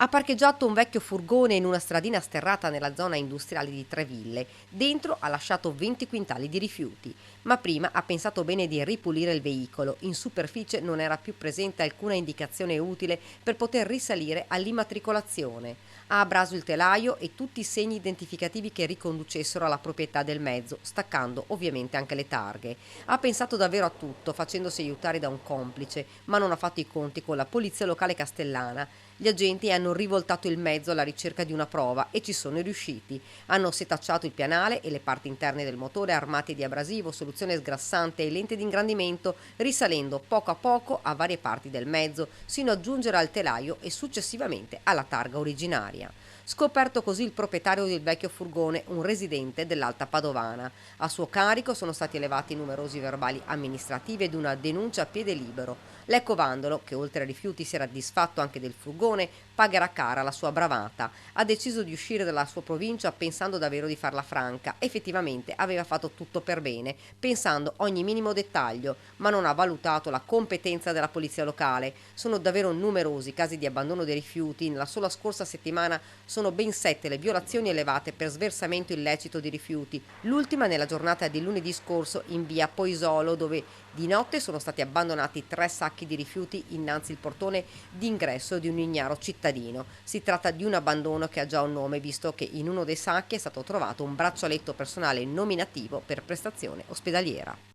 Ha parcheggiato un vecchio furgone in una stradina sterrata nella zona industriale di Treville. Dentro ha lasciato 20 quintali di rifiuti, ma prima ha pensato bene di ripulire il veicolo. In superficie non era più presente alcuna indicazione utile per poter risalire all'immatricolazione. Ha abraso il telaio e tutti i segni identificativi che riconducessero alla proprietà del mezzo, staccando ovviamente anche le targhe. Ha pensato davvero a tutto, facendosi aiutare da un complice, ma non ha fatto i conti con la polizia locale castellana. Gli agenti hanno rivoltato il mezzo alla ricerca di una prova e ci sono riusciti. Hanno setacciato il pianale e le parti interne del motore armati di abrasivo, soluzione sgrassante e lente di ingrandimento, risalendo poco a poco a varie parti del mezzo, sino a giungere al telaio e successivamente alla targa originaria. Scoperto così il proprietario del vecchio furgone, un residente dell'Alta Padovana. A suo carico sono stati elevati numerosi verbali amministrativi ed una denuncia a piede libero. L'ecovandolo, che oltre ai rifiuti si era disfatto anche del furgone, pagherà cara la sua bravata. Ha deciso di uscire dalla sua provincia pensando davvero di farla franca. Effettivamente aveva fatto tutto per bene, pensando ogni minimo dettaglio, ma non ha valutato la competenza della polizia locale. Sono davvero numerosi i casi di abbandono dei rifiuti. Nella sola scorsa settimana sono ben 7 le violazioni elevate per sversamento illecito di rifiuti. L'ultima nella giornata di lunedì scorso in via Poisolo, dove di notte sono stati abbandonati 3 sacchi di rifiuti innanzi il portone d'ingresso di un ignaro cittadino. Si tratta di un abbandono che ha già un nome, visto che in uno dei sacchi è stato trovato un braccialetto personale nominativo per prestazione ospedaliera.